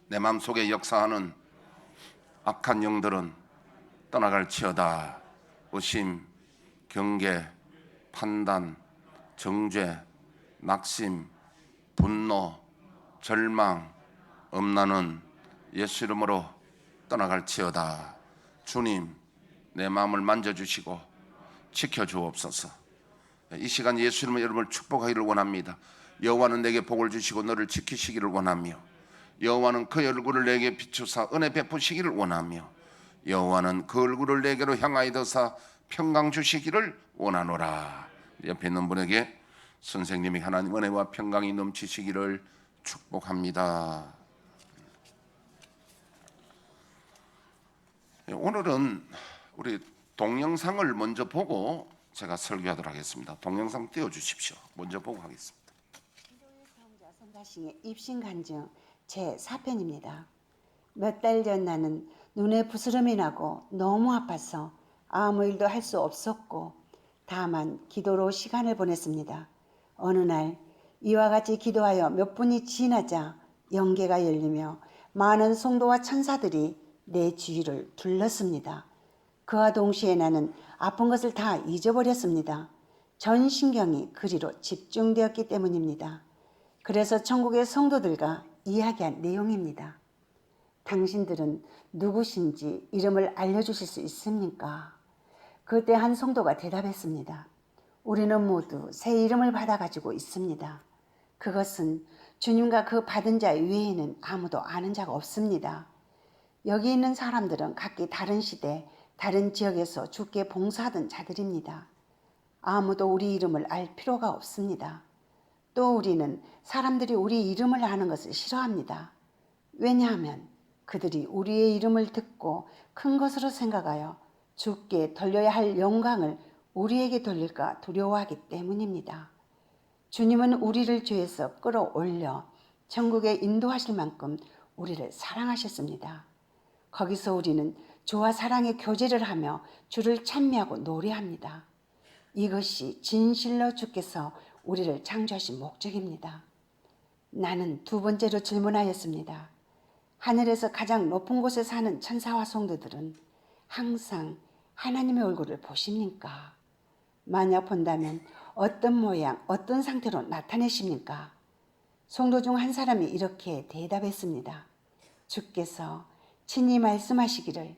내 마음속에 역사하는 악한 영들은 떠나갈지어다. 의심, 경계, 판단, 정죄, 낙심, 분노, 절망, 엄란은 예수 이름으로 떠나갈지어다. 주님, 내 마음을 만져주시고 지켜주옵소서. 이 시간 예수 이름으로 여러분을 축복하기를 원합니다. 여호와는 내게 복을 주시고 너를 지키시기를 원하며, 여호와는 그 얼굴을 내게 비추사 은혜 베푸시기를 원하며, 여호와는 그 얼굴을 내게로 향하여서 평강 주시기를 원하노라. 옆에 있는 분에게 선생님이 하나님 은혜와 평강이 넘치시기를 축복합니다. 오늘은 우리 동영상을 먼저 보고 제가 설교하도록 하겠습니다. 동영상 띄워주십시오. 먼저 보고 하겠습니다. 성자 선가시의 입신간증 제4편입니다. 몇 달 전 나는 눈에 부스럼이 나고 너무 아파서 아무 일도 할 수 없었고 다만 기도로 시간을 보냈습니다. 어느 날 이와 같이 기도하여 몇 분이 지나자 영계가 열리며 많은 성도와 천사들이 내 주위를 둘렀습니다. 그와 동시에 나는 아픈 것을 다 잊어버렸습니다. 전 신경이 그리로 집중되었기 때문입니다. 그래서 천국의 성도들과 이야기한 내용입니다. 당신들은 누구신지 이름을 알려주실 수 있습니까? 그때 한 성도가 대답했습니다. 우리는 모두 새 이름을 받아가지고 있습니다. 그것은 주님과 그 받은 자 외에는 아무도 아는 자가 없습니다. 여기 있는 사람들은 각기 다른 시대, 다른 지역에서 주께 봉사하던 자들입니다. 아무도 우리 이름을 알 필요가 없습니다. 또 우리는 사람들이 우리 이름을 아는 것을 싫어합니다. 왜냐하면 그들이 우리의 이름을 듣고 큰 것으로 생각하여 주께 돌려야 할 영광을 우리에게 돌릴까 두려워하기 때문입니다. 주님은 우리를 죄에서 끌어올려 천국에 인도하실 만큼 우리를 사랑하셨습니다. 거기서 우리는 주와 사랑의 교제를 하며 주를 찬미하고 노래합니다. 이것이 진실로 주께서 우리를 창조하신 목적입니다. 나는 두 번째로 질문하였습니다. 하늘에서 가장 높은 곳에 사는 천사와 성도들은 항상 하나님의 얼굴을 보십니까? 만약 본다면 어떤 모양, 어떤 상태로 나타내십니까? 성도 중 한 사람이 이렇게 대답했습니다. 주께서 친히 말씀하시기를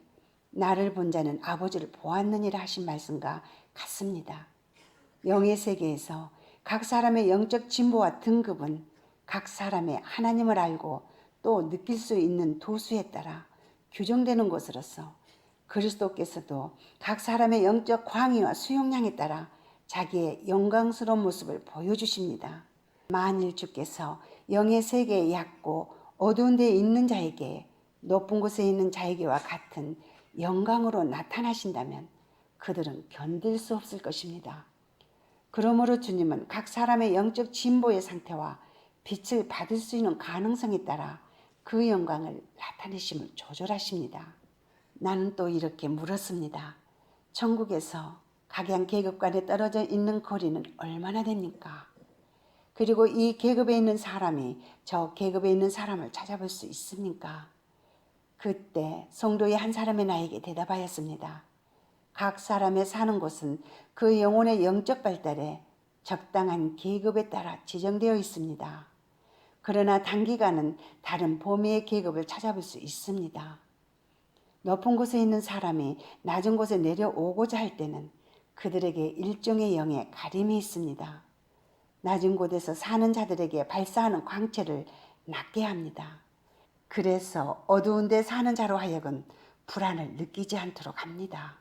나를 본 자는 아버지를 보았느니라 하신 말씀과 같습니다. 영의 세계에서 각 사람의 영적 진보와 등급은 각 사람의 하나님을 알고 또 느낄 수 있는 도수에 따라 규정되는 것으로서 그리스도께서도 각 사람의 영적 광의와 수용량에 따라 자기의 영광스러운 모습을 보여주십니다. 만일 주께서 영의 세계에 얕고 어두운 데에 있는 자에게 높은 곳에 있는 자에게와 같은 영광으로 나타나신다면 그들은 견딜 수 없을 것입니다. 그러므로 주님은 각 사람의 영적 진보의 상태와 빛을 받을 수 있는 가능성에 따라 그 영광을 나타내심을 조절하십니다. 나는 또 이렇게 물었습니다. 천국에서 각양 계급 간에 떨어져 있는 거리는 얼마나 됩니까? 그리고 이 계급에 있는 사람이 저 계급에 있는 사람을 찾아볼 수 있습니까? 그때 성도의 한 사람이 나에게 대답하였습니다. 각 사람의 사는 곳은 그 영혼의 영적 발달에 적당한 계급에 따라 지정되어 있습니다. 그러나 단기간은 다른 범위의 계급을 찾아볼 수 있습니다. 높은 곳에 있는 사람이 낮은 곳에 내려오고자 할 때는 그들에게 일종의 영의 가림이 있습니다. 낮은 곳에서 사는 자들에게 발사하는 광채를 낮게 합니다. 그래서 어두운 데 사는 자로 하여금 불안을 느끼지 않도록 합니다.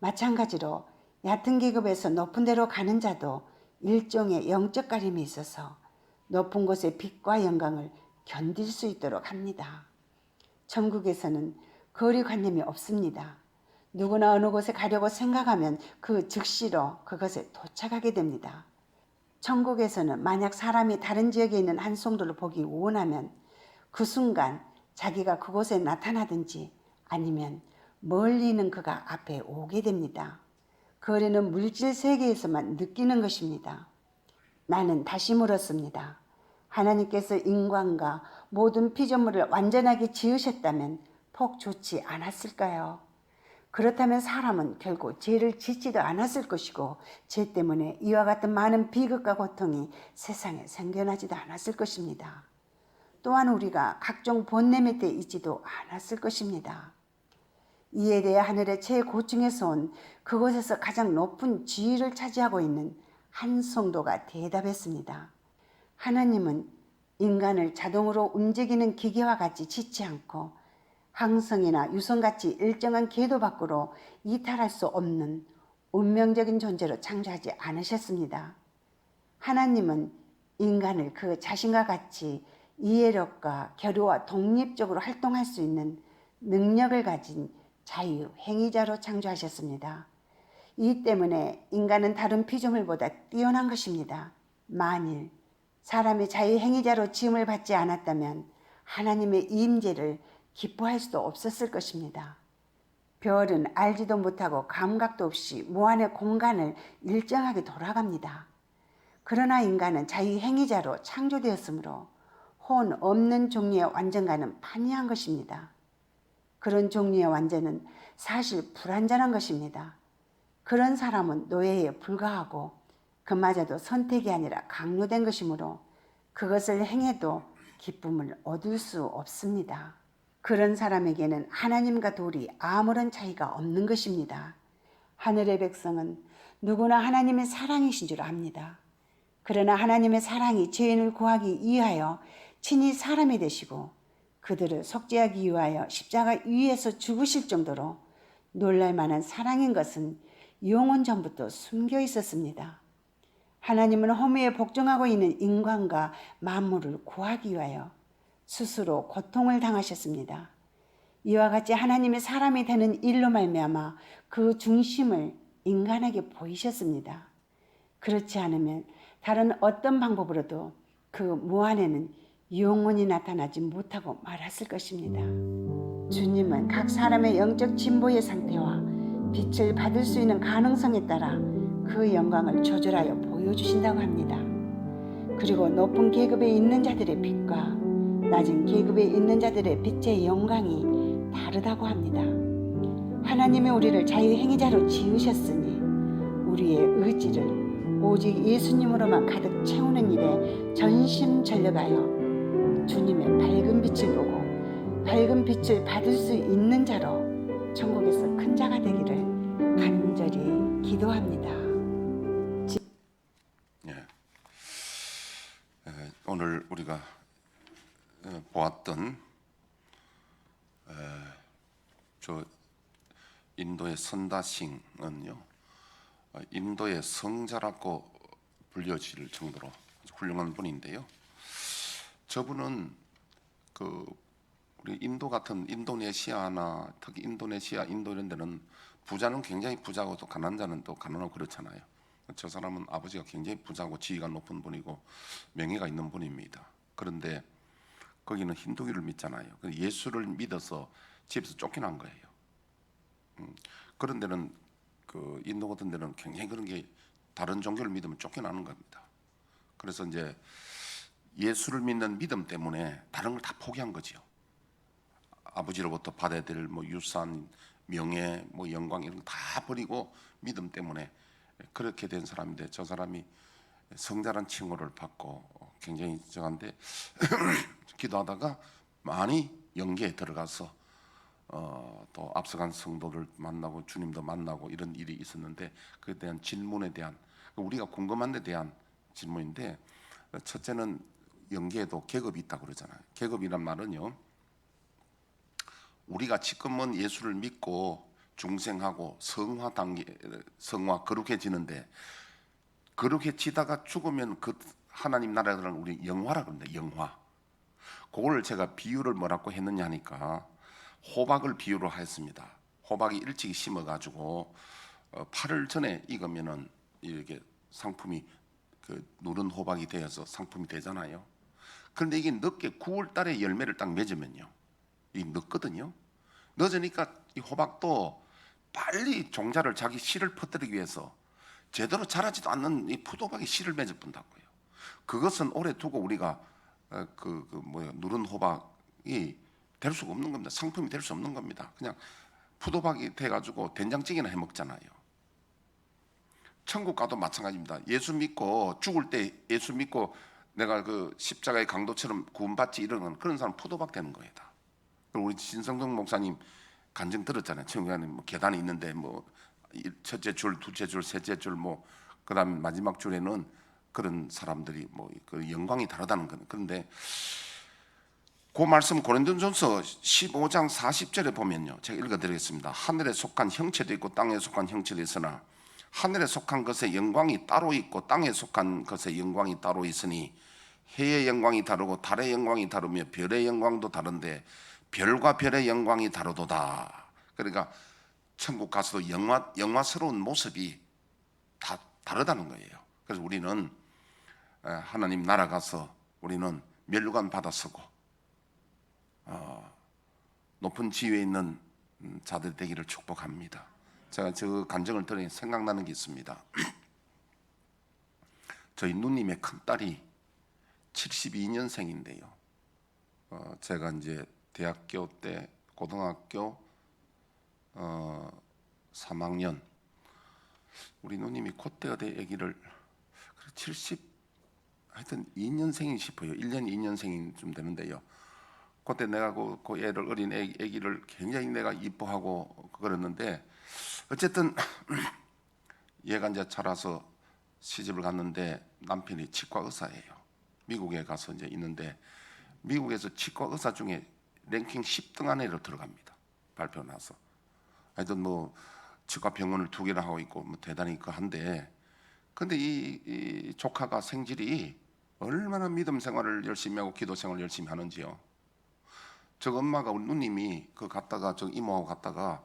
마찬가지로 얕은 계급에서 높은 데로 가는 자도 일종의 영적 가림이 있어서 높은 곳의 빛과 영광을 견딜 수 있도록 합니다. 천국에서는 거리관념이 없습니다. 누구나 어느 곳에 가려고 생각하면 그 즉시로 그것에 도착하게 됩니다. 천국에서는 만약 사람이 다른 지역에 있는 한 성도를 보기 원하면 그 순간 자기가 그곳에 나타나든지 아니면 멀리 있는 그가 앞에 오게 됩니다. 거리는 물질 세계에서만 느끼는 것입니다. 나는 다시 물었습니다. 하나님께서 인간과 모든 피조물을 완전하게 지으셨다면 폭 좋지 않았을까요? 그렇다면 사람은 결국 죄를 짓지도 않았을 것이고 죄 때문에 이와 같은 많은 비극과 고통이 세상에 생겨나지도 않았을 것입니다. 또한 우리가 각종 번뇌 밑에 있지도 않았을 것입니다. 이에 대해 하늘의 최고층에서 온 그곳에서 가장 높은 지위를 차지하고 있는 한 성도가 대답했습니다. 하나님은 인간을 자동으로 움직이는 기계와 같이 짓지 않고 항성이나 유성같이 일정한 궤도 밖으로 이탈할 수 없는 운명적인 존재로 창조하지 않으셨습니다. 하나님은 인간을 그 자신과 같이 이해력과 결의와 독립적으로 활동할 수 있는 능력을 가진 자유행위자로 창조하셨습니다. 이 때문에 인간은 다른 피조물보다 뛰어난 것입니다. 만일 사람이 자유행위자로 지음을 받지 않았다면 하나님의 임재를 기뻐할 수도 없었을 것입니다. 별은 알지도 못하고 감각도 없이 무한의 공간을 일정하게 돌아갑니다. 그러나 인간은 자유행위자로 창조되었으므로 혼 없는 종류의 완전과는 판이한 것입니다. 그런 종류의 완전은 사실 불완전한 것입니다. 그런 사람은 노예에 불과하고 그마저도 선택이 아니라 강요된 것이므로 그것을 행해도 기쁨을 얻을 수 없습니다. 그런 사람에게는 하나님과 돌이 아무런 차이가 없는 것입니다. 하늘의 백성은 누구나 하나님의 사랑이신 줄 압니다. 그러나 하나님의 사랑이 죄인을 구하기 위하여 친히 사람이 되시고 그들을 속죄하기 위하여 십자가 위에서 죽으실 정도로 놀랄만한 사랑인 것은 영원 전부터 숨겨 있었습니다. 하나님은 허무에 복종하고 있는 인간과 만물을 구하기 위하여 스스로 고통을 당하셨습니다. 이와 같이 하나님의 사람이 되는 일로 말미암아 그 중심을 인간에게 보이셨습니다. 그렇지 않으면 다른 어떤 방법으로도 그 무한에는 영원히 나타나지 못하고 말았을 것입니다. 주님은 각 사람의 영적 진보의 상태와 빛을 받을 수 있는 가능성에 따라 그 영광을 조절하여 보여주신다고 합니다. 그리고 높은 계급에 있는 자들의 빛과 낮은 계급에 있는 자들의 빛의 영광이 다르다고 합니다. 하나님이 우리를 자유행위자로 지으셨으니 우리의 의지를 오직 예수님으로만 가득 채우는 일에 전심전력하여 주님의 밝은 빛을 보고 밝은 빛을 받을 수 있는 자로 천국에서 큰 자가 되기를 간절히 기도합니다. 예. 오늘 우리가 보았던 저 인도의 선다싱은요, 인도의 성자라고 불려질 정도로 아주 훌륭한 분인데요. 저분은 그 우리 인도 같은 인도네시아나 특히 인도네시아, 인도 이런 데는 부자는 굉장히 부자고 또 가난한 자는 또 가난하고 그렇잖아요. 저 사람은 아버지가 굉장히 부자고 지위가 높은 분이고 명예가 있는 분입니다. 그런데 거기는 힌두교를 믿잖아요. 예수를 믿어서 집에서 쫓겨난 거예요. 그런 데는 그 인도 같은 데는 굉장히 그런 게 다른 종교를 믿으면 쫓겨나는 겁니다. 그래서 이제 예수를 믿는 믿음 때문에 다른 걸 다 포기한 거지요. 아버지로부터 받아야 될 뭐 유산, 명예, 뭐 영광 이런 거 다 버리고 믿음 때문에 그렇게 된 사람인데 저 사람이 성자란 칭호를 받고 굉장히 저한테 기도하다가 많이 영계에 들어가서 또 앞서간 성도를 만나고 주님도 만나고 이런 일이 있었는데 그에 대한 질문에 대한 우리가 궁금한 데 대한 질문인데 첫째는 영계에도 계급이 있다고 그러잖아요. 계급이란 말은요, 우리가 지금은 예수를 믿고 중생하고 성화 단계, 성화 거룩해지는데 거룩해지다가 죽으면 그 하나님 나라는 우리 영화라 그러는데 영화. 그걸 제가 비유를 뭐라고 했느냐 하니까 호박을 비유로 했습니다. 호박이 일찍 심어가지고 8월 전에 익으면은 이렇게 상품이 그 누른 호박이 되어서 상품이 되잖아요. 그런데 이게 늦게 9월 달에 열매를 딱 맺으면요, 이 늦거든요. 늦으니까 이 호박도 빨리 종자를 자기 씨를 퍼뜨리기 위해서 제대로 자라지도 않는 이 풋호박이 씨를 맺어본다고요. 그것은 오래 두고 우리가 누른 호박이 될 수가 없는 겁니다. 상품이 될 수 없는 겁니다. 그냥 푸도박이 돼가지고 된장찌개나 해 먹잖아요. 천국 가도 마찬가지입니다. 예수 믿고 죽을 때 예수 믿고 내가 그 십자가의 강도처럼 구원받지 이러는 그런 사람 푸도박 되는 거예요. 다. 우리 진성동 목사님 간증 들었잖아요. 천국에 뭐 계단이 있는데 뭐 첫째 줄, 둘째 줄, 셋째 줄 뭐 그다음 마지막 줄에는 그런 사람들이 뭐 그 영광이 다르다는 거는. 그런데 그 말씀 고린도전서 15장 40절에 보면요. 제가 읽어드리겠습니다. 하늘에 속한 형체도 있고 땅에 속한 형체도 있으나 하늘에 속한 것의 영광이 따로 있고 땅에 속한 것의 영광이 따로 있으니 해의 영광이 다르고 달의 영광이 다르며 별의 영광도 다른데 별과 별의 영광이 다르도다. 그러니까 천국 가서도 영화스러운 모습이 다 다르다는 거예요. 그래서 우리는 하나님 나라 가서 우리는 면류관 받아 쓰고 높은 지위에 있는 자들 되기를 축복합니다. 제가 저 간증을 들으니 생각나는 게 있습니다. 저희 누님의 큰딸이 72년생인데요. 제가 이제 대학교 때 고등학교 3학년 우리 누님이 그때 아기를 하여튼 2년생이 싶어요. 1년 2년생이 좀 되는데요. 그때 내가 그 애를 어린 아기를 굉장히 내가 이뻐하고 그랬는데 어쨌든 얘가 이제 자라서 시집을 갔는데 남편이 치과 의사예요. 미국에 가서 이제 있는데 미국에서 치과 의사 중에 랭킹 10등 안에로 들어갑니다. 발표 나서. 하여튼 뭐 치과 병원을 2개나 하고 있고 뭐 대단히 한데 근데 이 조카가 생질이 얼마나 믿음 생활을 열심히 하고 기도 생활을 열심히 하는지요. 저 엄마가 우리 누님이 그 갔다가 저 이모하고 갔다가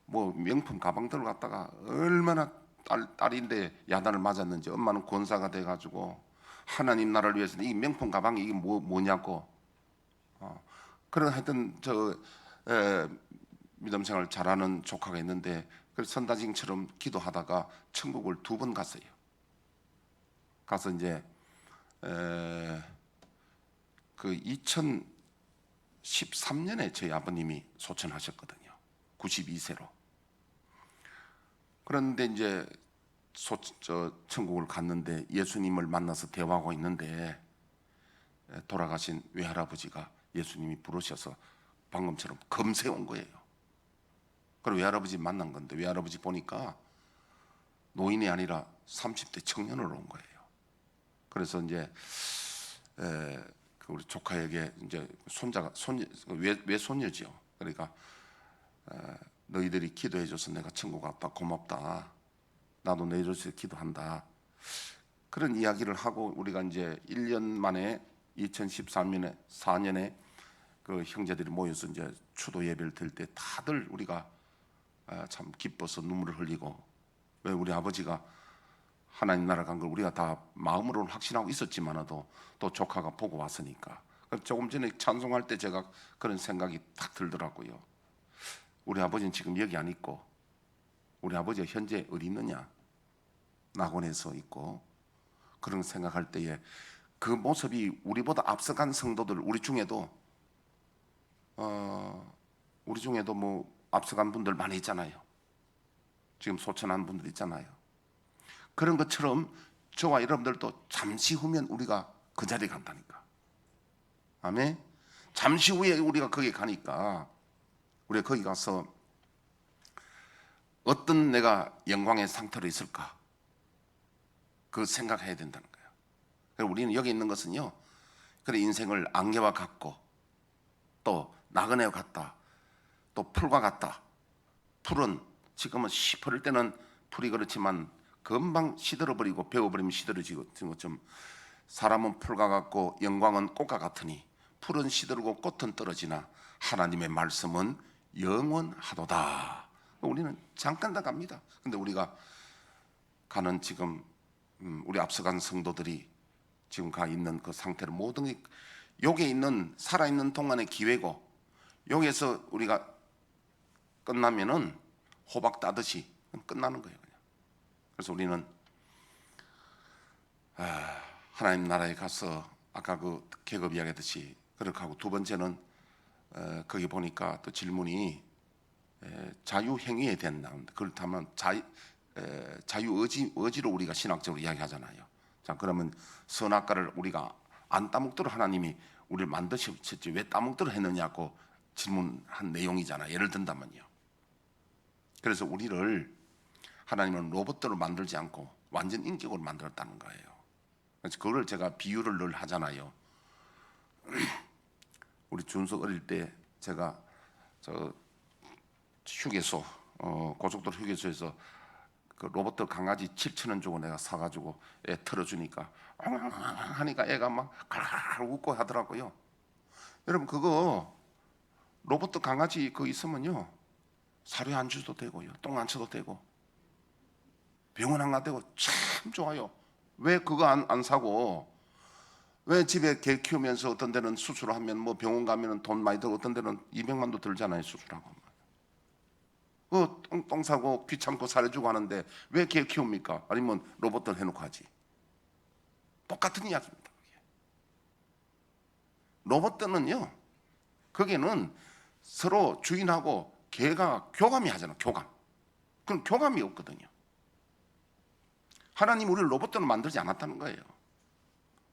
뭐 명품 가방들을 갖다가 얼마나 딸인데 야단을 맞았는지 엄마는 권사가 돼가지고 하나님 나라를 위해서 이 명품 가방이 이게 뭐냐고 그런 하여튼 믿음 생활 잘하는 조카가 있는데 그 선다징처럼 기도하다가 천국을 2번 갔어요. 가서 이제 그 2013년에 저희 아버님이 소천하셨거든요. 92세로. 그런데 이제 천국을 갔는데 예수님을 만나서 대화하고 있는데 돌아가신 외할아버지가 예수님이 부르셔서 방금처럼 검새 온 거예요. 그리고 외할아버지 만난 건데 외할아버지 보니까 노인이 아니라 30대 청년으로 온 거예요. 그래서 이제 우리 조카에게 이제 외손녀죠. 그러니까 너희들이 기도해줘서 내가 천국 왔다 고맙다. 나도 너희들에서 기도한다. 그런 이야기를 하고 우리가 이제 1년 만에 2013년에 4년에 그 형제들이 모여서 이제 추도 예배를 드릴 때 다들 우리가 참 기뻐서 눈물을 흘리고 왜 우리 아버지가 하나님 나라 간 걸 우리가 다 마음으로는 확신하고 있었지만도 또 조카가 보고 왔으니까 조금 전에 찬송할 때 제가 그런 생각이 딱 들더라고요. 우리 아버지는 지금 여기 안 있고 우리 아버지가 현재 어디 있느냐? 낙원에서 있고 그런 생각할 때에 그 모습이 우리보다 앞서간 성도들 우리 중에도 뭐 앞서간 분들 많이 있잖아요. 지금 소천한 분들 있잖아요. 그런 것처럼 저와 여러분들도 잠시 후면 우리가 그 자리에 간다니까. 아멘. 잠시 후에 우리가 거기 가니까 우리가 거기 가서 어떤 내가 영광의 상태로 있을까 그 생각해야 된다는 거예요. 그래서 우리는 여기 있는 것은요 그래 인생을 안개와 같고 또 나그네와 같다 또 풀과 같다. 풀은 지금은 시퍼럴 때는 풀이 그렇지만 금방 시들어버리고 베어버리면 시들어지고 좀 사람은 풀과 같고 영광은 꽃과 같으니 풀은 시들고 꽃은 떨어지나 하나님의 말씀은 영원하도다. 우리는 잠깐 다 갑니다. 근데 우리가 가는 지금 우리 앞서간 성도들이 지금 가 있는 그 상태를 모든 게 여기에 있는 살아있는 동안의 기회고 여기에서 우리가 끝나면은 호박 따듯이 끝나는 거예요. 그냥. 그래서 우리는 하나님 나라에 가서 아까 그 계급 이야기했듯이 그렇게 하고, 두 번째는 거기 보니까 또 질문이 자유행위에 대한 나옵니다. 그렇다면 자유의지로 우리가 신학적으로 이야기하잖아요. 자, 그러면 선악과를 우리가 안 따먹도록 하나님이 우리를 만드셨지 왜 따먹도록 했느냐고 질문한 내용이잖아요. 예를 든다면요. 그래서 우리를 하나님은 로봇들을 만들지 않고 완전 인격으로 만들었다는 거예요. 그래서 그걸 제가 비유를 늘 하잖아요. 우리 준석 어릴 때 제가 저 휴게소 고속도로 휴게소에서 그 로봇 강아지 7,000원 주고 내가 사가지고 애 틀어주니까 하니까 애가 막 갈갈 웃고 하더라고요. 여러분 그거 로봇 강아지 그거 있으면요 사료 안 줘도 되고요, 똥 안 쳐도 되고, 병원 안 가도 되고 참 좋아요. 왜 그거 안 사고 왜 집에 개 키우면서 어떤 데는 수술하면 뭐 병원 가면은 돈 많이 들고 어떤 데는 200만도 들잖아요 수술하고. 그 똥 사고 귀찮고 사려주고 하는데 왜 개 키웁니까? 아니면 로봇들 해놓고 하지. 똑같은 이야기입니다. 로봇들은요 거기는 서로 주인하고 개가 교감이 하잖아. 교감. 그럼 교감이 없거든요. 하나님 우리를 로봇들로 만들지 않았다는 거예요.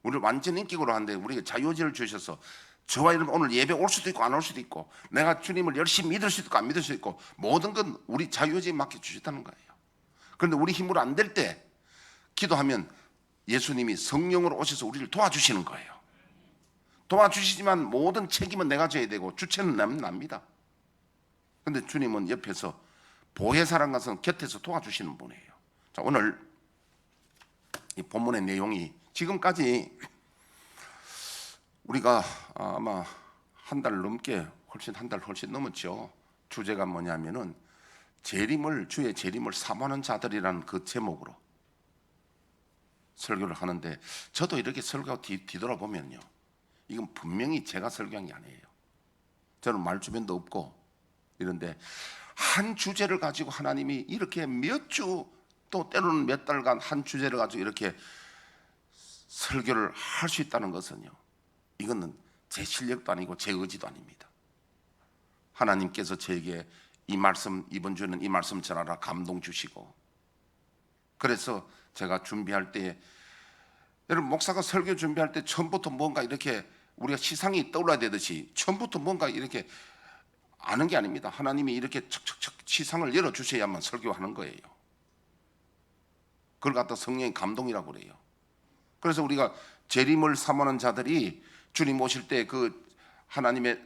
우리를 완전 인격으로 하는데 우리가 자유의지를 주셔서 저와 여러분 오늘 예배 올 수도 있고 안 올 수도 있고, 내가 주님을 열심히 믿을 수도 있고 안 믿을 수도 있고, 모든 건 우리 자유의지에 맡겨 주셨다는 거예요. 그런데 우리 힘으로 안 될 때 기도하면 예수님이 성령으로 오셔서 우리를 도와주시는 거예요. 도와주시지만 모든 책임은 내가 져야 되고 주체는 납니다. 그런데 주님은 옆에서 보혜사랑 가서 곁에서 도와주시는 분이에요. 자, 오늘 이 본문의 내용이 지금까지 우리가 아마 한 달 넘게 한 달 훨씬 넘었죠. 주제가 뭐냐면은 주의 재림을 사모하는 자들이라는 그 제목으로 설교를 하는데, 저도 이렇게 설교하고 뒤돌아보면요 이건 분명히 제가 설교한 게 아니에요. 저는 말 주변도 없고 이런데 한 주제를 가지고 하나님이 이렇게 몇 주 또 때로는 몇 달간 한 주제를 가지고 이렇게 설교를 할 수 있다는 것은요 이거는 제 실력도 아니고 제 의지도 아닙니다. 하나님께서 저에게 이 말씀, 이번 주에는 이 말씀 전하라 감동 주시고, 그래서 제가 준비할 때, 여러분 목사가 설교 준비할 때 처음부터 뭔가 이렇게 우리가 시상이 떠올라야 되듯이 처음부터 뭔가 이렇게 아는 게 아닙니다. 하나님이 이렇게 척척척 시상을 열어주셔야만 설교하는 거예요. 그걸 갖다 성령의 감동이라고 그래요. 그래서 우리가 재림을 사모하는 자들이 주님 오실 때 그 하나님의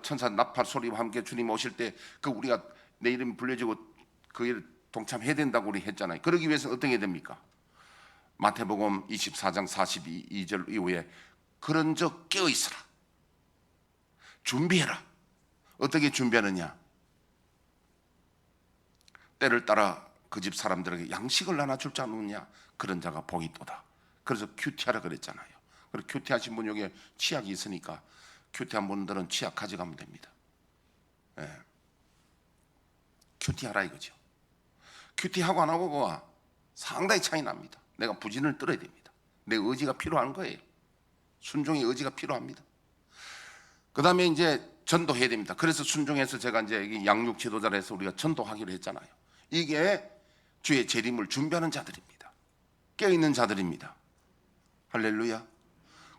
천사 나팔 소리와 함께 주님 오실 때 그 우리가 내 이름이 불려지고 그 일 동참해야 된다고 우리 했잖아요. 그러기 위해서는 어떻게 해야 됩니까? 마태복음 24장 42절 이후에 그런즉 깨어 있으라, 준비해라. 어떻게 준비하느냐? 때를 따라 그 집 사람들에게 양식을 나눠줄 자 누구냐? 그런 자가 복이 있도다. 그래서 큐티하라 그랬잖아요. 그리고 큐티하신 분 여기에 치약이 있으니까 큐티한 분들은 치약 가져가면 됩니다. 예. 큐티하라 이거죠. 큐티하고 안 하고가 상당히 차이 납니다. 내가 부진을 떨어야 됩니다. 내 의지가 필요한 거예요. 순종의 의지가 필요합니다. 그 다음에 이제 전도해야 됩니다. 그래서 순종해서 제가 이제 양육 지도자를 해서 우리가 전도하기로 했잖아요. 이게 주의 재림을 준비하는 자들입니다. 깨어있는 자들입니다. 할렐루야.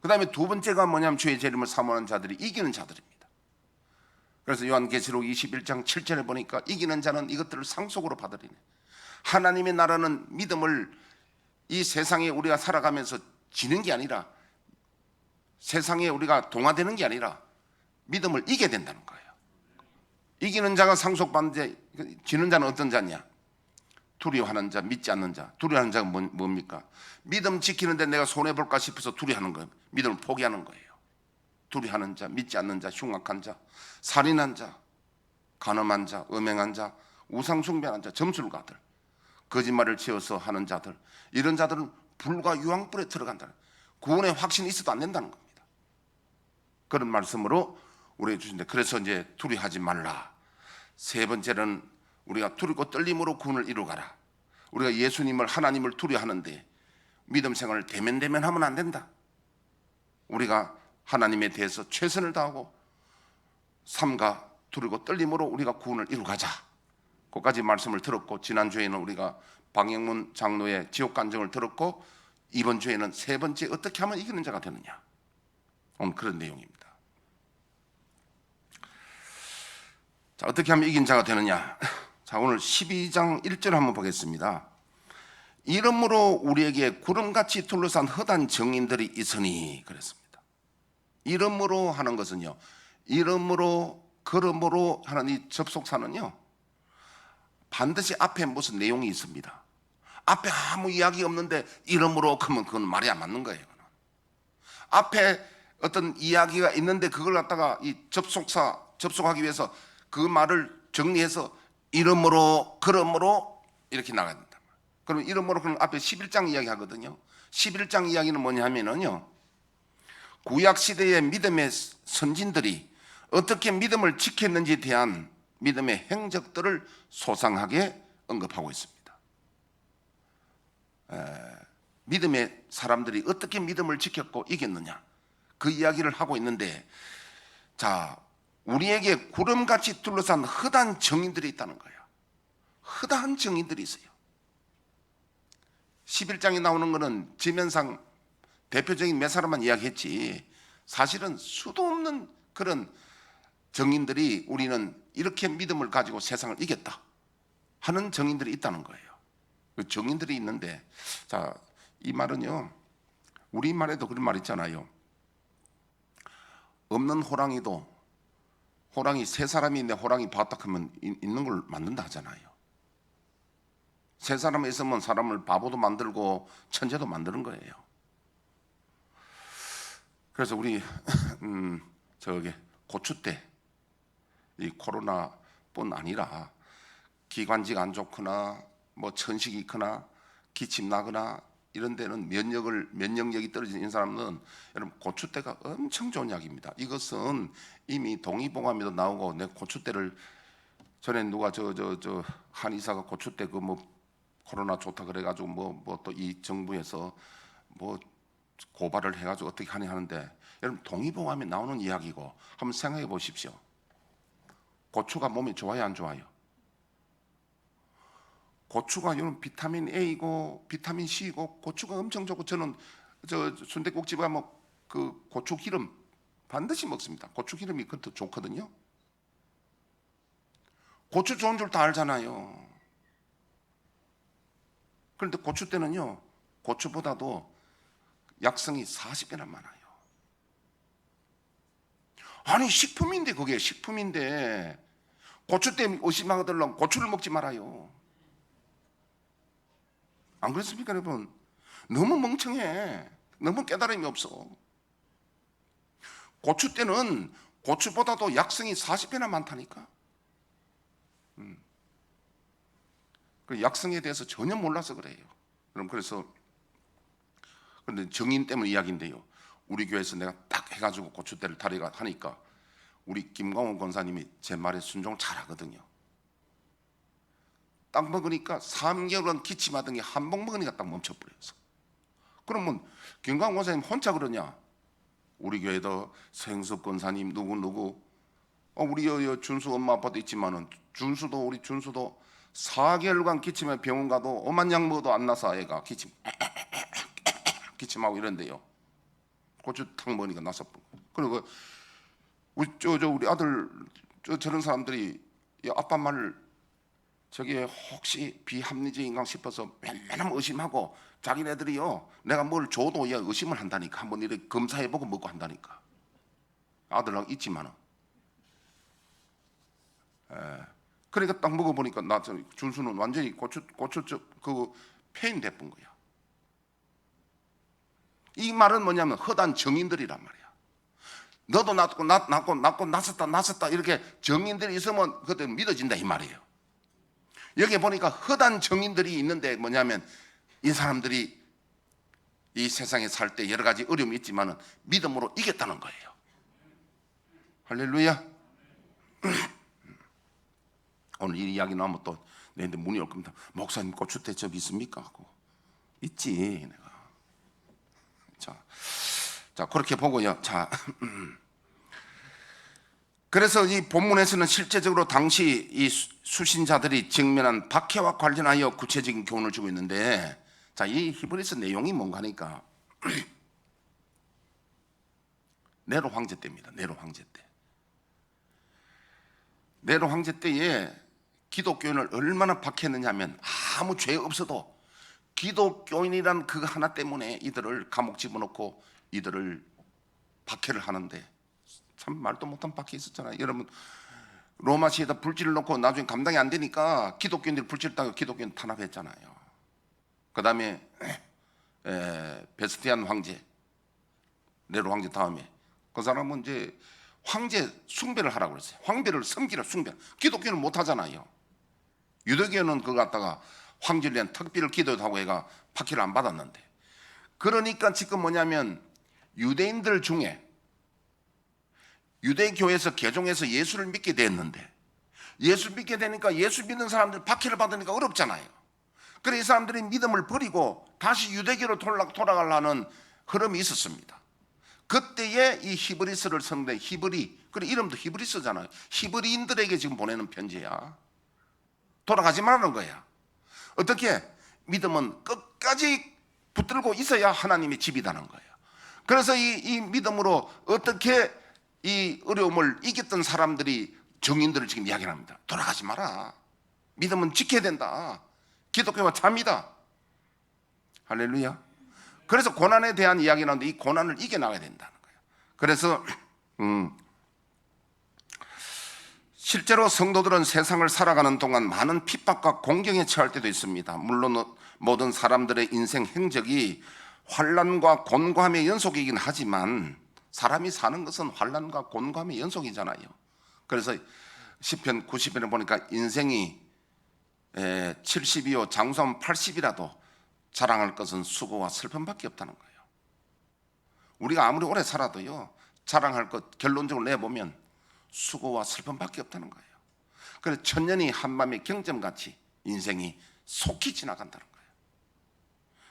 그 다음에 두 번째가 뭐냐면 주의 재림을 사모하는 자들이 이기는 자들입니다. 그래서 요한계시록 21장 7절에 보니까 이기는 자는 이것들을 상속으로 받으리네. 하나님의 나라는 믿음을 이 세상에 우리가 살아가면서 지는 게 아니라, 세상에 우리가 동화되는 게 아니라 믿음을 이겨야 된다는 거예요. 이기는 자가 상속받는데 지는 자는 어떤 자냐? 두려워하는 자, 믿지 않는 자. 두려워하는 자가 뭡니까? 믿음 지키는데 내가 손해볼까 싶어서 두려워하는 거예요. 믿음을 포기하는 거예요. 두려워하는 자, 믿지 않는 자, 흉악한 자, 살인한 자, 간음한 자, 음행한 자, 우상숭배하는 자, 점술가들, 거짓말을 지어서 하는 자들, 이런 자들은 불과 유황불에 들어간다는, 구원의 확신이 있어도 안 된다는 겁니다. 그런 말씀으로 우리에게 주신데, 그래서 이제 두려워하지 말라. 세 번째는 우리가 두렵고 떨림으로 구원을 이루가라. 우리가 예수님을, 하나님을 두려워하는데 믿음 생활을 대면하면 안 된다. 우리가 하나님에 대해서 최선을 다하고 삼가 두리고 떨림으로 우리가 구원을 이루가자. 그까지 말씀을 들었고, 지난주에는 우리가 방영문 장로의 지옥 간증을 들었고, 이번 주에는 세 번째 어떻게 하면 이기는 자가 되느냐, 오늘 그런 내용입니다. 자, 어떻게 하면 이긴 자가 되느냐. 자, 오늘 12장 1절 한번 보겠습니다. 이러므로 우리에게 구름같이 둘러싼 허다한 증인들이 있으니, 그랬습니다. 이러므로 하는 것은요, 이러므로 그러므로 하는 이 접속사는요, 반드시 앞에 무슨 내용이 있습니다. 앞에 아무 이야기 없는데 이러므로 그러면 그건 말이 안 맞는 거예요. 앞에 어떤 이야기가 있는데 그걸 갖다가 이 접속사 접속하기 위해서 그 말을 정리해서 이러므로 그러므로 이렇게 나가야 된다. 그럼 이러므로 그럼 앞에 11장 이야기 하거든요. 11장 이야기는 뭐냐 하면은요, 구약 시대의 믿음의 선진들이 어떻게 믿음을 지켰는지에 대한 믿음의 행적들을 소상하게 언급하고 있습니다. 믿음의 사람들이 어떻게 믿음을 지켰고 이겼느냐, 그 이야기를 하고 있는데, 자, 우리에게 구름같이 둘러싼 허다한 증인들이 있다는 거예요. 허다한 증인들이 있어요. 11장에 나오는 것은 지면상 대표적인 몇 사람만 이야기했지, 사실은 수도 없는 그런 증인들이 우리는 이렇게 믿음을 가지고 세상을 이겼다 하는 증인들이 있다는 거예요. 그 증인들이 있는데, 자, 이 말은요, 우리말에도 그런 말 있잖아요. 없는 호랑이도, 호랑이 세 사람이 있는데 호랑이 봤다 하면 있는 걸 만든다 하잖아요. 세 사람이 있으면 사람을 바보도 만들고 천재도 만드는 거예요. 그래서 우리 저기 고추 때 이 코로나뿐 아니라 기관지가 안 좋거나 뭐 천식이 있거나 기침 나거나 이런 데는 면역력이 떨어진 사람은 여러분 고추대가 엄청 좋은 약입니다. 이것은 이미 동의보감에도 나오고, 내 고추대를 전에 누가 저 한의사가 고추대 그 뭐 코로나 좋다 그래가지고 뭐 또 이 정부에서 뭐 고발을 해가지고 어떻게 하냐 하는데, 여러분 동의보감에 나오는 이야기고 한번 생각해 보십시오. 고추가 몸에 좋아요, 안 좋아요? 고추가 여러분 비타민 A고 비타민 C고 고추가 엄청 좋고, 저는 저 순댓국집에 가면 그 고추 기름 반드시 먹습니다. 고추 기름이 그것도 좋거든요. 고추 좋은 줄 다 알잖아요. 그런데 고추 때는요, 고추보다도 약성이 40배나 많아요. 아니 식품인데, 그게 식품인데 고추 때문에 의심하거든 고추를 먹지 말아요. 안 그렇습니까 여러분? 너무 멍청해. 너무 깨달음이 없어. 고추 때는 고추보다도 약성이 40배나 많다니까. 그 약성에 대해서 전혀 몰라서 그래요. 그럼 그래서, 그런데 정인 때문에 이야기인데요, 우리 교회에서 내가 딱 해가지고 고추대를 다리가 하니까 우리 김광호 권사님이 제 말에 순종을 잘하거든요. 딱 먹으니까 3개월은 기침하던 게 한 봉 먹으니까 딱 멈춰버렸어. 그러면 김광호 권사님 혼자 그러냐? 우리 교회도 서영섭 권사님 누구 우리 준수 엄마 아빠도 있지만은 우리 준수도 4개월간 기침에 병원 가도 엄한 약 먹어도 안 나서 애가 기침하고 이런데요, 고추 탁 먹으니까 나서. 그리고 우리 아들 저런 사람들이 아빠 말을 저게 혹시 비합리적인가 싶어서 맨날 의심하고, 자기네들이요 내가 뭘 줘도 의심을 한다니까. 한번 이렇게 검사해보고 먹고 한다니까. 아들랑 있지만은. 그러니까 딱 먹어보니까 나 준수는 완전히 고추 그 폐인 돼본 거야. 이 말은 뭐냐면 허단 정인들이란 말이야. 너도 낳고 낳았다 이렇게 정인들이 있으면 그때 믿어진다 이 말이에요. 여기 보니까 허단 정인들이 있는데 뭐냐면, 이 사람들이 이 세상에 살 때 여러 가지 어려움이 있지만은 믿음으로 이겼다는 거예요. 할렐루야. 오늘 이 이야기 나오면 또 내한테 문의 올 겁니다. 목사님 고추대 접 있습니까? 하고. 있지 내가. 자, 자, 그렇게 보고요. 자, 그래서 이 본문에서는 실제적으로 당시 이 수신자들이 직면한 박해와 관련하여 구체적인 교훈을 주고 있는데, 자, 이 히브리서 내용이 뭔가 하니까 네로 황제 때입니다. 네로 황제 때. 네로 황제 때에 기독교인을 얼마나 박해했느냐 하면, 아무 죄 없어도 기독교인이란 그 하나 때문에 이들을 감옥 집어넣고 이들을 박해를 하는데, 참 말도 못한 박해 있었잖아요. 여러분, 로마시에다 불길을 놓고 나중에 감당이 안 되니까 기독교인들이 불길을 따고 기독교인 탄압했잖아요. 그 다음에 베스티안 황제, 네로 황제 다음에 그 사람은 이제 황제 숭배를 하라고 그랬어요. 황제를 섬기라, 숭배. 기독교는 못 하잖아요. 유대교는 그거 갖다가 황제를 위한 특별 기도도 하고 해가 박해를 안 받았는데, 그러니까 지금 뭐냐면 유대인들 중에 유대교에서 개종해서 예수를 믿게 됐는데, 예수 믿게 되니까 예수 믿는 사람들 박해를 받으니까 어렵잖아요. 그래서 이 사람들이 믿음을 버리고 다시 유대교로 돌아가려는 흐름이 있었습니다. 그때에 이 히브리서를 썼는데, 히브리, 그래 이름도 히브리서잖아요. 히브리인들에게 지금 보내는 편지야. 돌아가지 말라는 거야. 어떻게? 믿음은 끝까지 붙들고 있어야 하나님의 집이라는 거예요. 그래서 이 믿음으로 어떻게 이 어려움을 이겼던 사람들이 정인들을 지금 이야기를 합니다. 돌아가지 마라. 믿음은 지켜야 된다. 기독교가 참이다. 할렐루야. 그래서 고난에 대한 이야기를 하는데, 이 고난을 이겨나가야 된다는 거예요. 그래서 실제로 성도들은 세상을 살아가는 동안 많은 핍박과 공경에 처할 때도 있습니다. 물론 모든 사람들의 인생 행적이 환난과 곤고함의 연속이긴 하지만, 사람이 사는 것은 환난과 곤고함의 연속이잖아요. 그래서 시편 90편에 보니까 인생이 70이요 장수하면 80이라도 자랑할 것은 수고와 슬픔밖에 없다는 거예요. 우리가 아무리 오래 살아도요, 자랑할 것 결론적으로 내보면 수고와 슬픔밖에 없다는 거예요. 그래서 천년이 한밤의 경점같이 인생이 속히 지나간다는 거예요.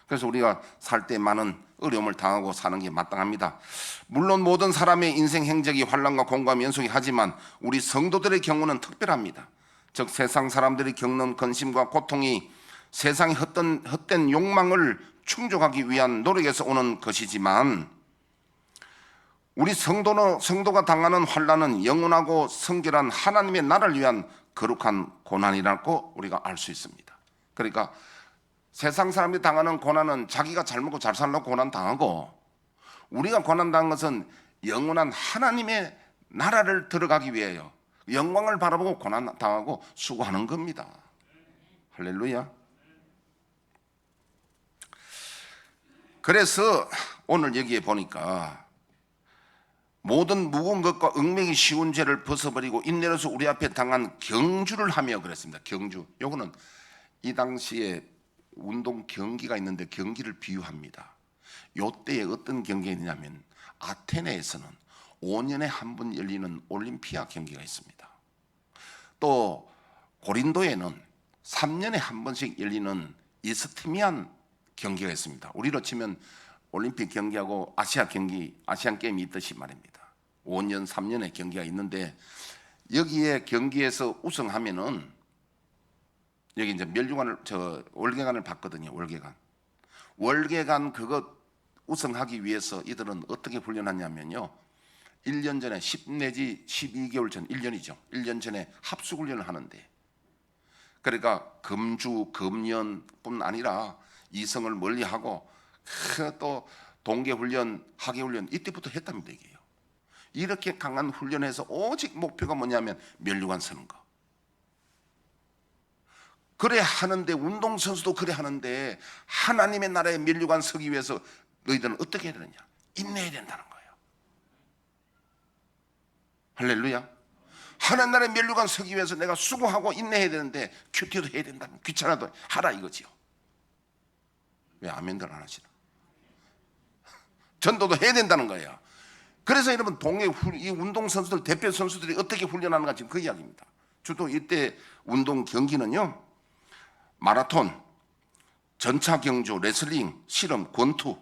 그래서 우리가 살 때 많은 어려움을 당하고 사는 게 마땅합니다. 물론 모든 사람의 인생 행적이 환난과 공고함 연속이 하지만, 우리 성도들의 경우는 특별합니다. 즉 세상 사람들이 겪는 근심과 고통이 세상의 헛된 욕망을 충족하기 위한 노력에서 오는 것이지만, 우리 성도가 당하는 환난은 영원하고 성결한 하나님의 나라를 위한 거룩한 고난이라고 우리가 알 수 있습니다. 그러니까 세상 사람들이 당하는 고난은 자기가 잘 먹고 잘 살려고 고난 당하고, 우리가 고난 당한 것은 영원한 하나님의 나라를 들어가기 위해요. 영광을 바라보고 고난 당하고 수고하는 겁니다. 할렐루야. 그래서 오늘 여기에 보니까 모든 무거운 것과 얽매기 쉬운 죄를 벗어버리고 인내로서 우리 앞에 당한 경주를 하며 그랬습니다. 경주. 요거는 이 당시에 운동 경기가 있는데 경기를 비유합니다. 요때에 어떤 경기가 있냐면, 아테네에서는 5년에 한 번 열리는 올림피아 경기가 있습니다. 또 고린도에는 3년에 한 번씩 열리는 이스트미안 경기가 있습니다. 우리로 치면 올림픽 경기하고 아시안 게임이 있듯이 말입니다. 5년, 3년의 경기가 있는데, 여기에 경기에서 우승하면은, 여기 이제 월계관을 봤거든요. 월계관 그거 우승하기 위해서 이들은 어떻게 훈련하냐면요, 1년 전에 10 내지 12개월 전, 1년이죠. 1년 전에 합숙훈련을 하는데, 그러니까 금주, 금연뿐 아니라 이성을 멀리하고 또 동계훈련, 하계훈련 이때부터 했답니다. 이게요. 이렇게 강한 훈련에서 오직 목표가 뭐냐면 면류관 서는 거. 그래 하는데, 운동선수도 그래 하는데, 하나님의 나라에 면류관 서기 위해서 너희들은 어떻게 해야 되느냐? 인내해야 된다는 거예요. 할렐루야. 하나님 나라에 면류관 서기 위해서 내가 수고하고 인내해야 되는데, 큐티도 해야 된다면 귀찮아도 하라 이거지요. 왜 아멘들 안 하시나? 전도도 해야 된다는 거예요. 그래서 여러분, 이 운동선수들, 대표 선수들이 어떻게 훈련하는가 지금 그 이야기입니다. 주로 이때 운동 경기는요, 마라톤, 전차 경주, 레슬링, 실험, 권투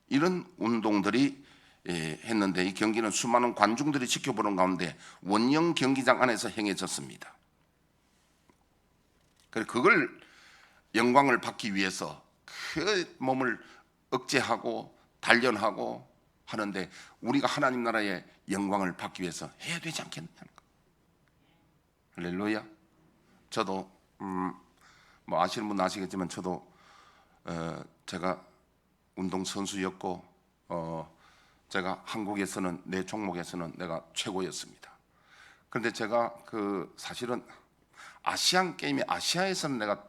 이런 운동들이 했는데 이 경기는 수많은 관중들이 지켜보는 가운데 원형 경기장 안에서 행해졌습니다. 그래서 그걸 영광을 받기 위해서 그 몸을 억제하고 단련하고 하는데 우리가 하나님 나라의 영광을 받기 위해서 해야 되지 않겠느냐는 거. 할렐루야. 저도 뭐 아시는 분 아시겠지만 저도 제가 운동 선수였고 제가 한국에서는 내 종목에서는 내가 최고였습니다. 그런데 제가 그 사실은 아시안 게임에 아시아에서는 내가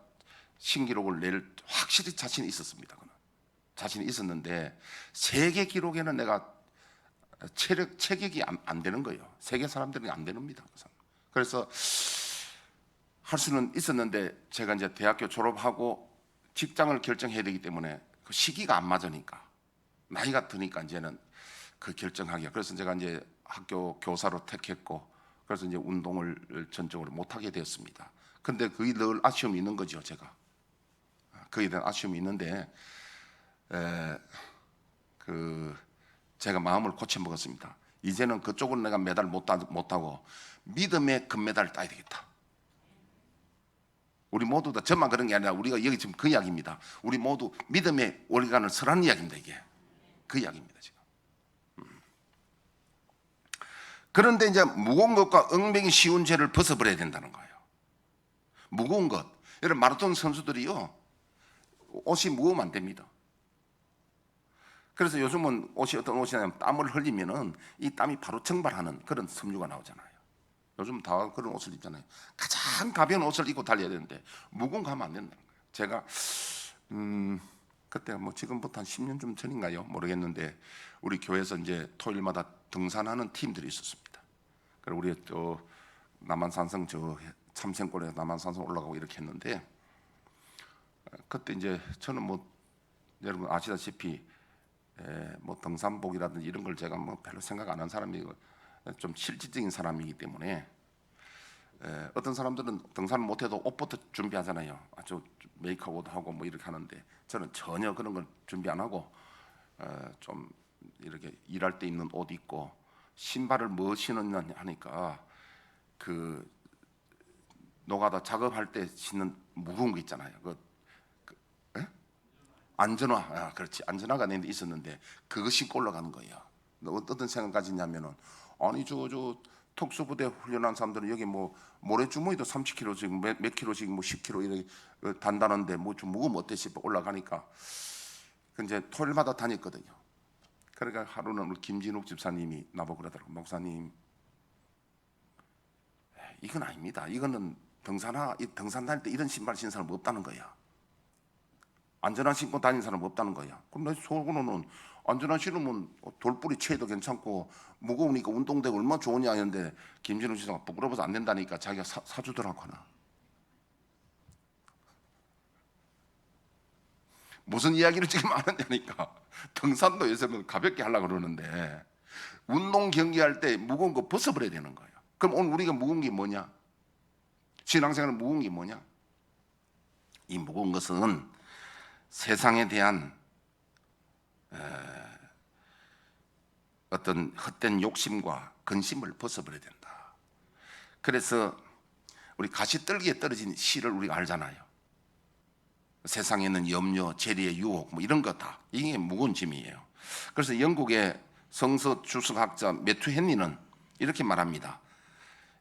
신기록을 낼 확실히 자신이 있었습니다. 자신이 있었는데 세계 기록에는 내가 체격이 안 되는 거예요. 세계 사람들은 안 되는입니다. 그래서 할 수는 있었는데 제가 이제 대학교 졸업하고 직장을 결정해야 되기 때문에 그 시기가 안 맞으니까 나이가 드니까 이제는 그 결정하기가 그래서 제가 이제 학교 교사로 택했고 그래서 이제 운동을 전적으로 못하게 되었습니다. 근데 그게 늘 아쉬움이 있는 거죠. 제가 그에 대한 아쉬움이 있는데 제가 마음을 고쳐 먹었습니다. 이제는 그쪽은 내가 메달 못하고 믿음의 금메달을 따야 되겠다. 우리 모두 다 저만 그런 게 아니라 우리가 여기 지금 그 이야기입니다. 우리 모두 믿음의 올가는 설한 이야기입니다. 이게 그 이야기입니다. 지금. 그런데 이제 무거운 것과 얽매기 쉬운 죄를 벗어버려야 된다는 거예요. 무거운 것. 여러분 마라톤 선수들이요 옷이 무거우면 안 됩니다. 그래서 요즘은 옷이 어떤 옷이냐면 땀을 흘리면은 이 땀이 바로 증발하는 그런 섬유가 나오잖아요. 요즘 다 그런 옷을 입잖아요. 가장 가벼운 옷을 입고 달려야 되는데 무거운 거 하면 안 된다는 거예요. 제가 그때 뭐 지금부터 한 10년 좀 전인가요? 모르겠는데 우리 교회에서 이제 토요일마다 등산하는 팀들이 있었습니다. 그리고 우리 또 남한산성 저 참생골에 남한산성 올라가고 이렇게 했는데 그때 이제 저는 뭐 여러분 아시다시피 뭐 등산복이라든지 이런 걸 제가 뭐 별로 생각 안 한 사람이고 좀 실질적인 사람이기 때문에 어떤 사람들은 등산 못해도 옷부터 준비하잖아요. 아주 메이크업도 하고 뭐 이렇게 하는데 저는 전혀 그런 걸 준비 안 하고 좀 이렇게 일할 때 입는 옷 입고 신발을 뭐 신었냐 하니까 그 노가다 작업할 때 신는 무거운 거 있잖아요. 안전화, 그렇지. 안전화가 내 데 있었는데 그거 신고 올라가는 거예요. 어떤 생각까지 있냐면은 아니 저 특수부대 훈련한 사람들은 여기 뭐 모래주머니도 30kg씩 몇 킬로씩 뭐 10kg 이렇게 단단한데 뭐 좀 무거우면 어때 싶어 올라가니까 그 이제 토요일마다 다녔거든요. 그러니까 하루는 우리 김진욱 집사님이 나보고 그러더라고. 목사님 이건 아닙니다. 이거는 등산 다닐 때 이런 신발 신는 사람 없다는 거야. 안전한 신고 다니는 사람 없다는 거야. 그럼 내 속으로는 안전한 신으면 돌뿌리 채도 괜찮고 무거우니까 운동되고 얼마나 좋으냐 했는데 김진우 지사가 부끄러워서 안 된다니까 자기가 사주더라고 하나. 무슨 이야기를 지금 하느냐니까 등산도 요새는 가볍게 하려고 그러는데 운동 경기할 때 무거운 거 벗어버려야 되는 거예요. 그럼 오늘 우리가 무거운 게 뭐냐? 신앙생활은 무거운 게 뭐냐? 이 무거운 것은 세상에 대한 어떤 헛된 욕심과 근심을 벗어버려야 된다. 그래서 우리 가시떨기에 떨어진 씨를 우리가 알잖아요. 세상에는 염려, 재리의 유혹 뭐 이런 거 다 이게 무거운 짐이에요. 그래서 영국의 성서 주석학자 매튜 헨리는 이렇게 말합니다.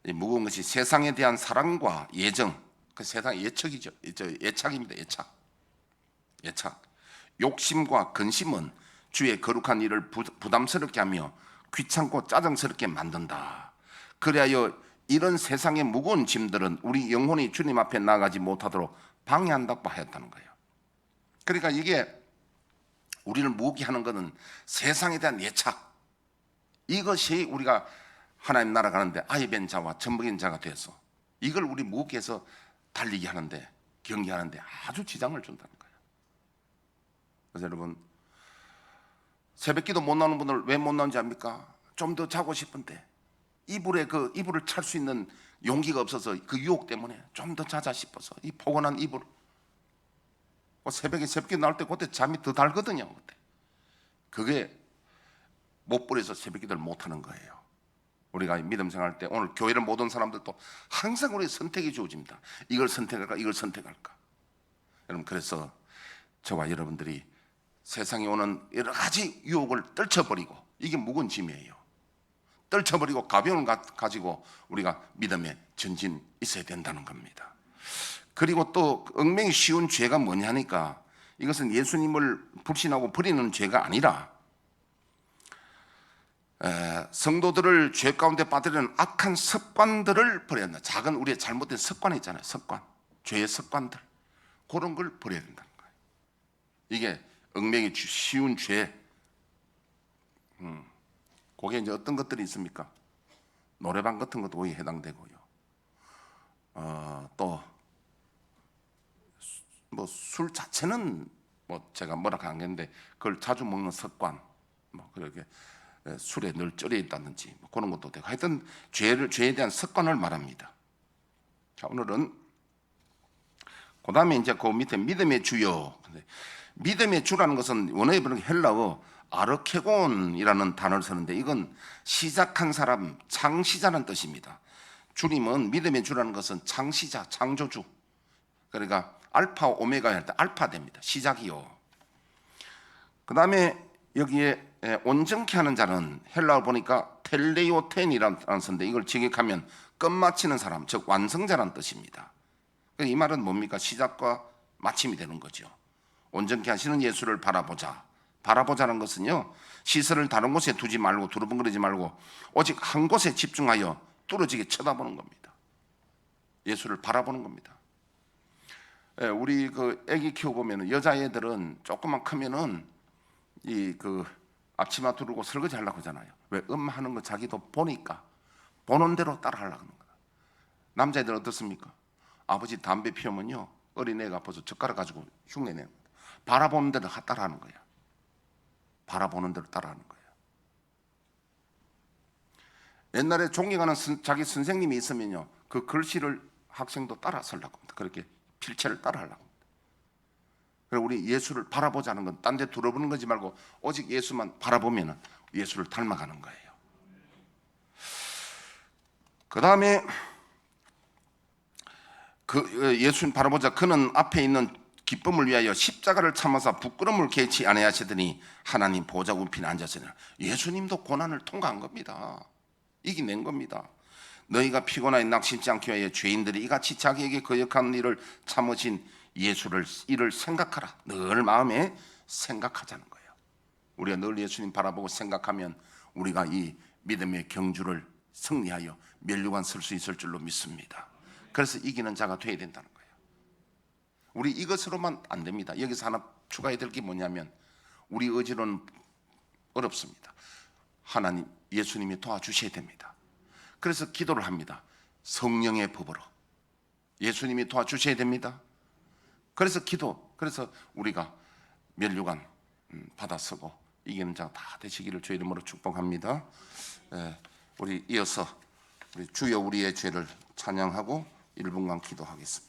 이 무거운 것이 세상에 대한 사랑과 예정, 그 세상의 예척이죠. 예착입니다. 예착. 욕심과 근심은 주의 거룩한 일을 부담스럽게 하며 귀찮고 짜증스럽게 만든다. 그리하여 이런 세상의 무거운 짐들은 우리 영혼이 주님 앞에 나가지 못하도록 방해한다고 하였다는 거예요. 그러니까 이게 우리를 무겁게 하는 것은 세상에 대한 예착. 이것이 우리가 하나님 나라 가는데 아이벤 자와 젖먹인 자가 돼서 이걸 우리 무겁게 해서 달리게 하는데 경기하는데 아주 지장을 준다는 거예요. 그래서 여러분 새벽기도 못 나오는 분들 왜 못 나오는지 압니까? 좀 더 자고 싶은데 이불을 찰 수 있는 용기가 없어서 그 유혹 때문에 좀 더 자자 싶어서 이 포근한 이불 새벽에 나올 때 그때 잠이 더 달거든요. 그때 그게 못 버려서 새벽기도를 못 하는 거예요. 우리가 믿음 생활할 때 오늘 교회를 못 온 사람들도 항상 우리 선택이 주어집니다. 이걸 선택할까 이걸 선택할까. 여러분, 그래서 저와 여러분들이 세상에 오는 여러 가지 유혹을 떨쳐버리고, 이게 무거운 짐이에요. 떨쳐버리고 가벼운 것 가지고 우리가 믿음에 전진 있어야 된다는 겁니다. 그리고 또 얽매기 쉬운 죄가 뭐냐니까, 이것은 예수님을 불신하고 버리는 죄가 아니라 성도들을 죄 가운데 빠뜨리는 악한 습관들을 버려야 한다. 작은 우리의 잘못된 습관이 있잖아요. 습관, 죄의 습관들, 그런 걸 버려야 된다는 거예요. 이게 얽매기 쉬운 죄. 그게 이제 어떤 것들이 있습니까? 노래방 같은 것도 거기에 해당되고요. 또 뭐 술 자체는 뭐 제가 뭐라 하겠는데, 그걸 자주 먹는 습관, 뭐 그렇게 술에 늘 쩔어 있다든지 뭐 그런 것도 되고, 하여튼 죄에 대한 습관을 말합니다. 자, 오늘은 그 다음에 이제 그 밑에 믿음의 주요. 믿음의 주라는 것은 원어에 보면 헬라어 아르케곤이라는 단어를 쓰는데, 이건 시작한 사람, 창시자라는 뜻입니다. 주님은 믿음의 주라는 것은 창시자, 창조주. 그러니까 알파 오메가 할 때 알파 됩니다. 시작이요. 그 다음에 여기에 온전케 하는 자는 헬라어 보니까 텔레오텐이라는 단어인데, 이걸 직역하면 끝마치는 사람, 즉 완성자라는 뜻입니다. 이 말은 뭡니까? 시작과 마침이 되는 거죠. 온전케 하시는 예수를 바라보자. 바라보자는 것은요, 시선을 다른 곳에 두지 말고 두루뭉거리지 말고 오직 한 곳에 집중하여 뚫어지게 쳐다보는 겁니다. 예수를 바라보는 겁니다. 우리 그 아기 키워보면 여자애들은 조금만 크면은 이 그 앞치마 두르고 설거지 하려고 하잖아요. 왜? 엄마 하는 거 자기도 보니까 보는 대로 따라 하려고 하는 거야. 남자애들 어떻습니까? 아버지 담배 피우면요, 어린애가 벌써 젓가락 가지고 흉내내는 거야. 바라보는 대로 따라 하는 거야. 바라보는 대로 따라 하는 거예요. 옛날에 존경하는 자기 선생님이 있으면요, 그 글씨를 학생도 따라 쓰려고 합니다. 그렇게 필체를 따라 하려고 합니다. 그리고 우리 예수를 바라보자는 건 딴 데 둘러보는 거지 말고 오직 예수만 바라보면 예수를 닮아가는 거예요. 그 다음에 그 예수님 바라보자. 그는 앞에 있는 기쁨을 위하여 십자가를 참아서 부끄러움을 개치 아니하시더니 하나님 보좌 우편에 앉았으나, 예수님도 고난을 통과한 겁니다. 이겨낸 겁니다. 너희가 피곤하여 낙심치 않기 위하여 죄인들이 이같이 자기에게 거역하는 일을 참으신 예수를, 이를 생각하라. 늘 마음에 생각하자는 거예요. 우리가 늘 예수님 바라보고 생각하면 우리가 이 믿음의 경주를 승리하여 멸류관 설 수 있을 줄로 믿습니다. 그래서 이기는 자가 되어야 된다는 거예요. 우리 이것으로만 안 됩니다. 여기서 하나 추가해야 될 게 뭐냐면, 우리 의지로는 어렵습니다. 하나님, 예수님이 도와주셔야 됩니다. 그래서 기도를 합니다. 성령의 법으로 예수님이 도와주셔야 됩니다. 그래서 그래서 우리가 멸류관 받아 쓰고 이기는 자가 다 되시기를 주의 이름으로 축복합니다. 우리 이어서 우리 주여 우리의 죄를 찬양하고 1분간 기도하겠습니다.